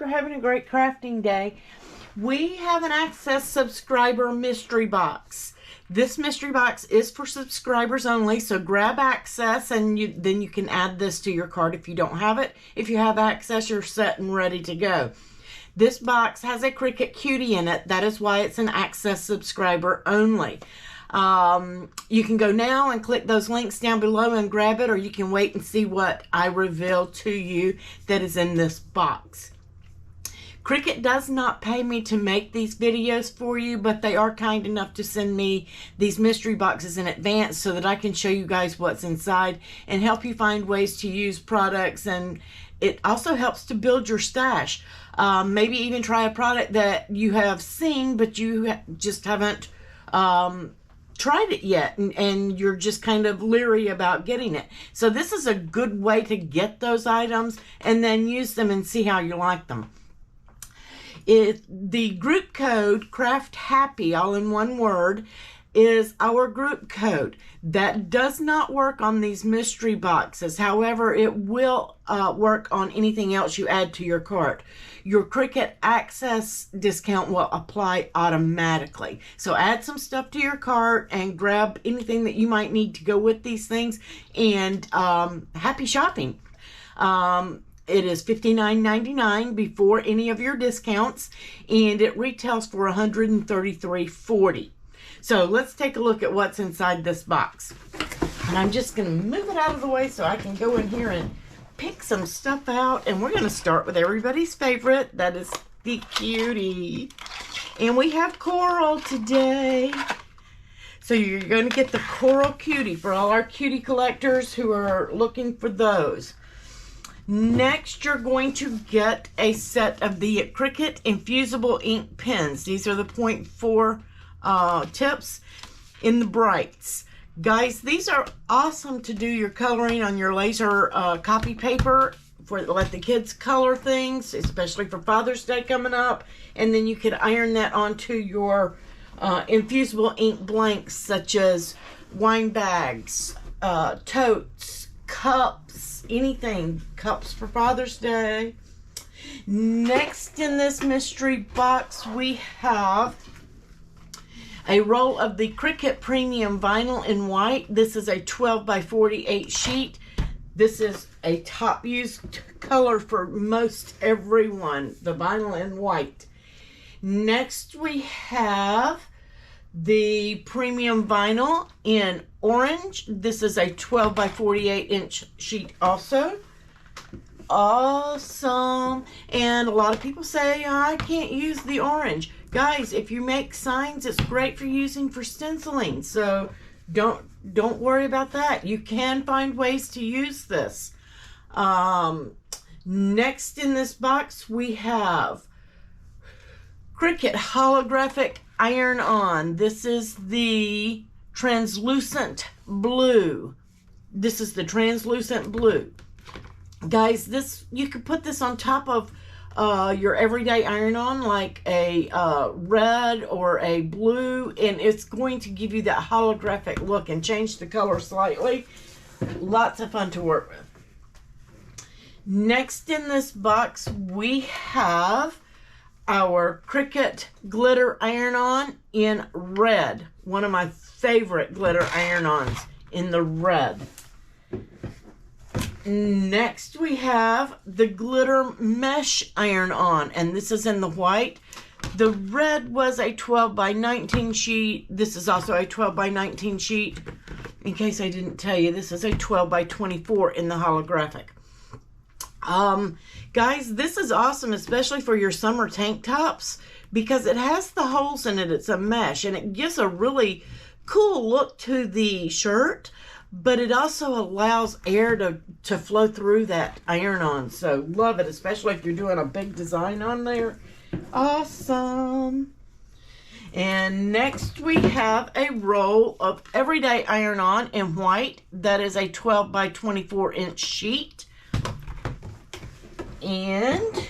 you're having a great crafting day. We have an Access subscriber mystery box. This mystery box is for subscribers only, so grab Access and then you can add this to your cart if you don't have it. If you have Access, you're set and ready to go. This box has a Cricut cutie in it. That is why it's an Access subscriber only. You can go now and click those links down below and grab it, or you can wait and see what I reveal to you that is in this box. Cricut does not pay me to make these videos for you, but they are kind enough to send me these mystery boxes in advance so that I can show you guys what's inside and help you find ways to use products. And it also helps to build your stash. Maybe even try a product that you have seen, but you just haven't tried it yet, and you're just kind of leery about getting it. So this is a good way to get those items and then use them and see how you like them. The group code Craft Happy, all in one word, is our group code. That does not work on these mystery boxes. However, it will work on anything else you add to your cart. Your Cricut Access discount will apply automatically. So add some stuff to your cart and grab anything that you might need to go with these things, and happy shopping. It is $59.99 before any of your discounts, and it retails for $133.40. So let's take a look at what's inside this box. And I'm just going to move it out of the way so I can go in here and pick some stuff out. And we're going to start with everybody's favorite. That is the cutie. And we have coral today. So you're going to get the coral cutie for all our cutie collectors who are looking for those. Next, you're going to get a set of the Cricut Infusible ink pens. These are the 0.4 tips in the brights. Guys, these are awesome to do your coloring on your laser copy paper, for let the kids color things, especially for Father's Day coming up. And then you could iron that onto your infusible ink blanks, such as wine bags, totes, cups, anything. Cups for Father's Day. Next in this mystery box, we have a roll of the Cricut Premium Vinyl in white. This is a 12 by 48 sheet. This is a top used color for most everyone, the vinyl in white. Next we have the Premium Vinyl in orange. This is a 12 by 48 inch sheet also. Awesome. And a lot of people say, I can't use the orange. Guys, if you make signs, it's great for using for stenciling. So don't worry about that. You can find ways to use this. Next in this box, we have Cricut Holographic Iron-On. This is the translucent blue. This is the translucent blue. Guys, this, you could put this on top of your everyday iron-on, like a red or a blue, and it's going to give you that holographic look and change the color slightly. Lots of fun to work with. Next in this box, we have our Cricut glitter iron-on in red. One of my favorite glitter iron-ons in the red. Next we have the glitter mesh iron-on, and this is in the white. The red was a 12 by 19 sheet. This is also a 12 by 19 sheet. In case I didn't tell you, this is a 12 by 24 in the holographic. Guys, this is awesome, especially for your summer tank tops, because it has the holes in it. It's a mesh, and it gives a really cool look to the shirt, but it also allows air to flow through that iron-on. So love it, especially if you're doing a big design on there. Awesome. And next we have a roll of everyday iron-on in white. That is a 12 by 24 inch sheet. And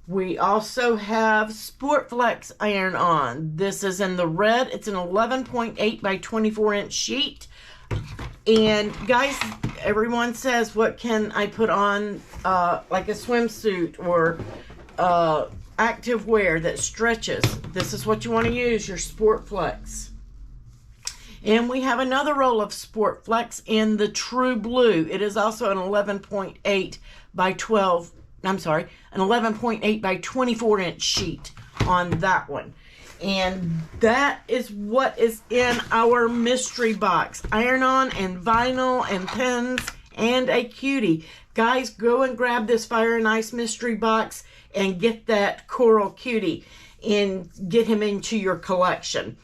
we also have Sportflex iron-on. This is in the red. It's an 11.8 by 24 inch sheet. And guys, everyone says, what can I put on like a swimsuit or active wear that stretches, this is what you want to use, your Sport Flex. And we have another roll of Sport Flex in the True Blue. It is also an 11.8 by 12, I'm sorry, an 11.8 by 24 inch sheet on that one. And that is what is in our mystery box. Iron-on and vinyl and pens and a cutie. Guys, go and grab this Fire and Ice mystery box and get that coral cutie and get him into your collection.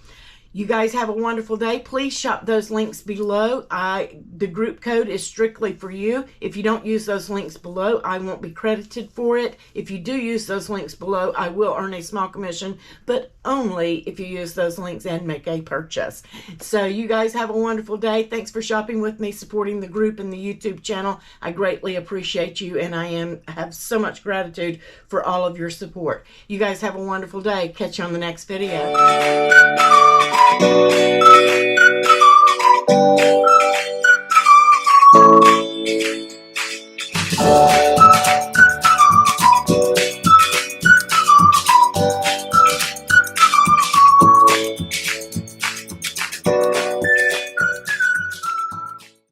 You guys have a wonderful day. Please shop those links below. The group code is strictly for you. If you don't use those links below, I won't be credited for it. If you do use those links below, I will earn a small commission, but only if you use those links and make a purchase. So you guys have a wonderful day. Thanks for shopping with me, supporting the group and the YouTube channel. I greatly appreciate you, and I have so much gratitude for all of your support. You guys have a wonderful day. Catch you on the next video.